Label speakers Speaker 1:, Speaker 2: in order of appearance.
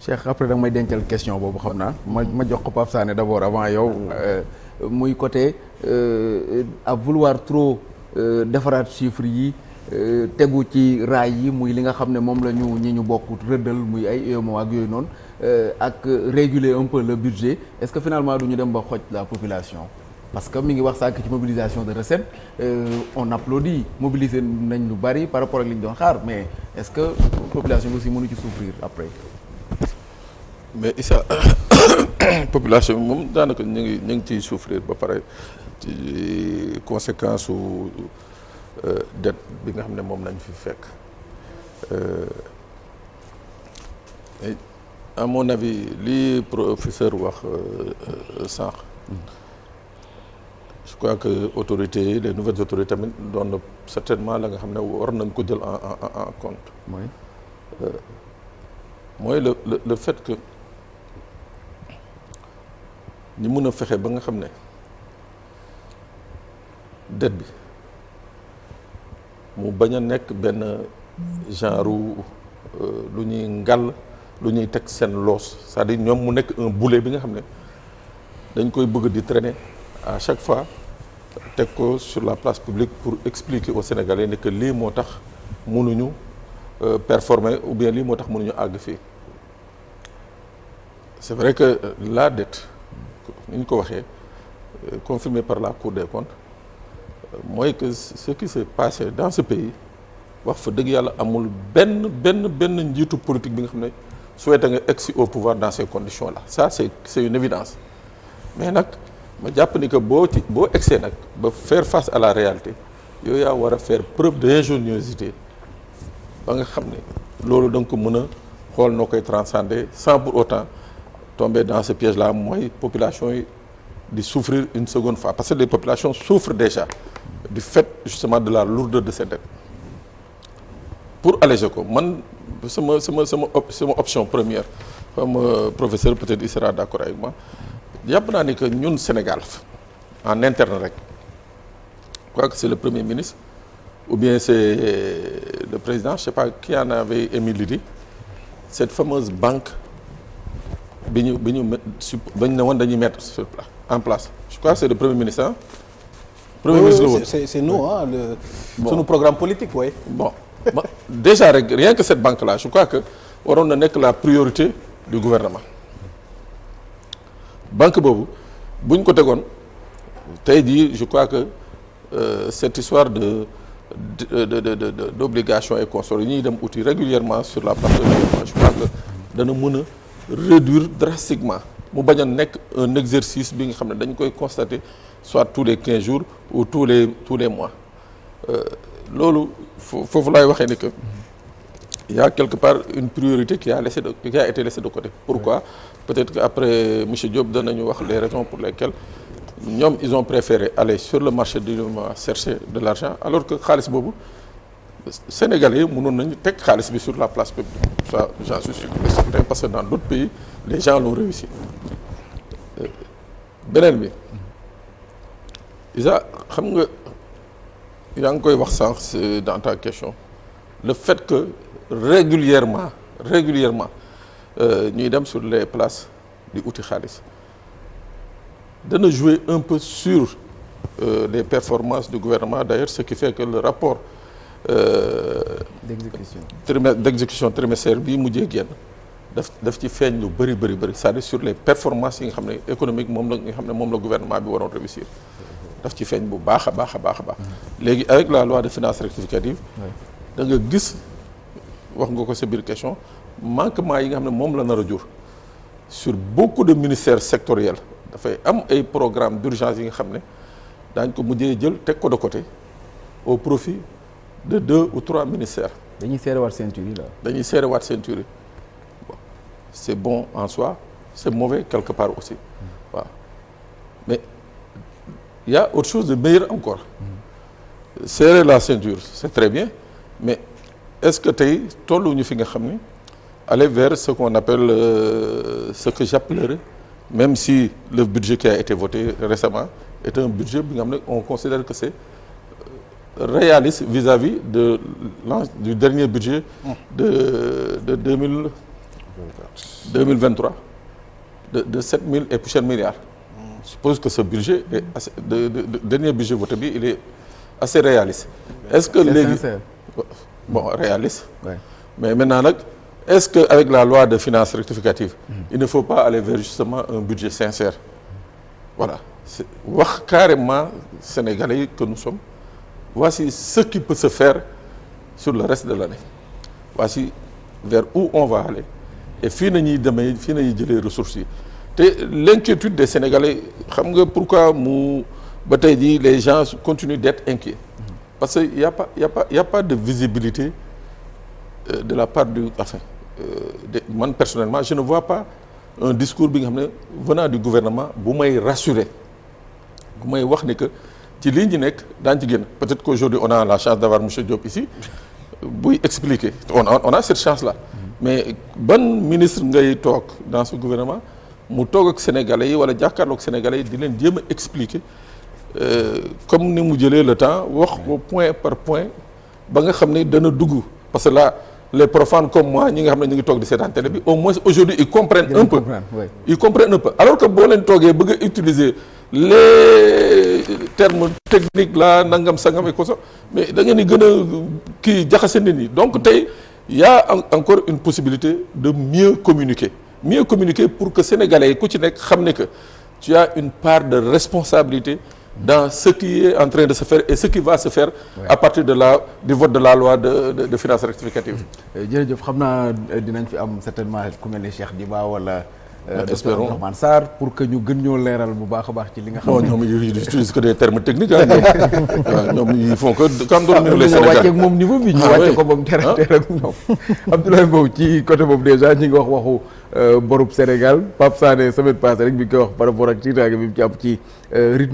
Speaker 1: Cheikh après da nga may dencal question boobu xam naa ma jox ko Pape Sané d'abord avant yow muy côté à vouloir trop defaraat chiffres yi tegu ci raay yi muy li nga xam ne moom la ñu bokk rëddal muy ay UEMOA ak yooyu noonu ak réguler un peu le budget est-ce que finalement du ñu dem ba xoj la population parce que mi ngi wax sànq ci mobilisation de recettes on applaudit mobiliser nañ lu bari par rapport ak li ñu doon xaar mais est-ce que population bi aussi mënu ci souffrir après.
Speaker 2: mais Issa population bi moom daanaka ñu ngi ciy souffrir ba pare ci conséquence su dette bi nga xam ne moom lañ fi fekk à mon avis li professeur wax sànq je crois que autorités yi les nouvelles autorités tamit doon na certainement la nga xam ne war nañ ko jël en compte. mooy le fait que ñu mën a fexe ba nga xam ne dette bi mu bañ a nekk benn genre lu ñuy ngàll lu ñuy teg seen loos c'est-à-dire ñoom mu nekk un boulet bi nga xam ne dañ koy bëgg di traîner à chaque fois teg ko sur la place publique pour expliquer aux Sénégalais ne que lii moo tax mënuñu performer ou bien lii moo tax mënuñu àgg fii c'est vrai que la dette ni ñu ko waxee confirmé par la Cour des comptes mooy que ce qui s'est passé dans ce pays wax fa dëgg yàlla amul benn njiitu politique bi nga xam ne souhaité nga egsi au pouvoir dans ces conditions là ça c'est une évidence mais nag ma jàpp ni que boo egsee nag ba faire face à la réalité yooyu yaa war a faire preuve d'ingéniosité ba nga xam ne loolu da nga ko mën a xool noo koy transcender sans pour autant tomber dans ce piège là mooy population yi di souffrir une seconde fois parce que les populations souffrent déjà du fait justement de la lourdeur de ces dettes pour alléger ko man sama option première comme professeur peut-être il sera d'accord avec moi jàpp naa ni que ñun Sénégal en interne rek quoi que c'est le premier ministre ou bien c'est le président je sais pas qui en avait émis l'idée cette fameuse banque bi ñu bañ ne woon dañuy mettre en place je crois que c'est le premier ministre hein? Premier ministre la woon
Speaker 3: c'est nous sunu programme politique oui.
Speaker 2: Bon déjà rek rien que cette banque là je crois que waroon na nekk la priorité du gouvernement banque boobu buñ ko tegoon tey jii je crois que cette histoire d'obligation et consorts yi ñuy dem outil régulièrement sur la place de l'UEMOA je crois que dana mën a réduire drastiquement mu bañ a nekk un exercice bi nga xam ne dañ koy constater soit tous les 15 jours ou tous les mois loolu foofu laay waxee ni que il y a quelque part une priorité qui a été laissée de côté. Pourquoi? Peut-être qu'après monsieur Diop danañu wax les raisons pour lesquelles ñoom ils ont préféré aller sur le marché du moment chercher de l'argent alors que xaalis boobu Sénégalais mënoon nañu teg xaalis bi sur la place publique ça j'en suis sûr et certain parce que dans d'autres pays les gens l'ont réussi beneen bi Isa xam nga yaa ngi koy wax sànq dans ta question le fait que régulièrement ñuy dem sur les places di uti xaalis dana jouer un peu sur les performances du gouvernement d'ailleurs ce qui fait que le rapport d'exécution trimestrielle bii mujjee génn daf ci feeñ lu bëri c'est-à-dire sur les performances yi nga xam ne économique moom la nga xam ne moom la gouvernement bi waroon réussir daf ci feeñ bu baax a baax léegi avec la loi de finances rectificative da nga gis wax nga ko sa biir question manquement yi nga xam ne moom la nar a jur sur beaucoup de ministères sectoriels dafay am ay programmes d'urgence yi nga xam ne daañ ko mujjee jël teg ko de côté au profit de 2 ou 3 ministères.
Speaker 1: dañuy seerewaat ceinture yi la.
Speaker 2: dañuy seerewaat ceinture yi bon c'est bon en soi c'est mauvais quelque part aussi waaw mais il y a autre chose de meilleur encore serrer la ceinture c'est très bien mais est-ce que tey tolluñu fi nga xam ni aller vers ce qu'on appelle ce que j'appellerais même si le budget qui a été voté récemment est un budget bi nga xam ne on considère que c'est réaliste vis-à-vis du dernier budget de 2023 de 7000 et poussières milliards. Je suppose que ce budget est assez, dernier budget voté bi il est assez réaliste. Est-ce que léegi bon réaliste.
Speaker 1: Ouais.
Speaker 2: Mais maintenant nag est-ce que avec la loi de finances rectificative il ne faut pas aller vers justement un budget sincère. Voilà c'est wax carrément Sénégalais que nous sommes. Voici ce qui peut se faire sur le reste de l'année. Voici vers où on va aller. Et fii nañuy demee fii nañuy jëlee ressources yi te l'inquiétude des Sénégalais xam nga pourquoi mu ba tey jii les gens continuent d'être inquiets parce que y a pas de visibilité de la part du man personnellement je ne vois pas un discours bi nga xam ne venant du gouvernement bu may rassurer bu may wax ne que ci lii ñu nekk daañu ci génn peut-être qu'aujourd'hui on a la chance d'avoir monsieur Diop ici buy expliquer on a cette chance-là mais ban ministre ngay toog dans ce gouvernement mu toog ak sénégalais yi wala jàkkaarloog sénégalais yi di leen jéem a expliquer comme ni mu jëlee le temps wax ko point par point ba nga xam ne dana dugg parce que là les profanes comme moi ñi nga xam ne ñu ngi toog di seetaan télé bi au moins aujourd'hui ils comprennent un peu ils comprennent un peu alors que boo leen toogee bëgg a utiliser les termes techniques là nangam sangam et ko so mais da ngeen di gën a kii jaxase nit ñi donc tey il y a encore une possibilité de mieux communiquer pour que sénégalais yi ku ci nekk xam ne que tu as une part de responsabilité dans ce qui est en train de se faire et ce qui va se faire à partir du vote de la loi de finances rectificative.
Speaker 1: jërëjëf xam naa dinañ fi am certainement ku mel ne Cheikh Diba wala docteur
Speaker 2: espérons
Speaker 1: Abdourahmane Sarr pour que ñu gën ñoo leeral bu baax a baax ci li nga xam ne
Speaker 2: ñoom ils utilisent que des termes techniques ñoom ils font que quand dormir les Sénégalais
Speaker 1: wàcceeg moom niveau bi ñu wàcce ko ba mu tere ak ñoom Abdoulaye Mbow ci côté boobu déjà ñi ngi wax waxu borub Sénégal Pape Sané semaine passée rek bi koy wax par rapport ak tiitaange bi mu ci am ci rythme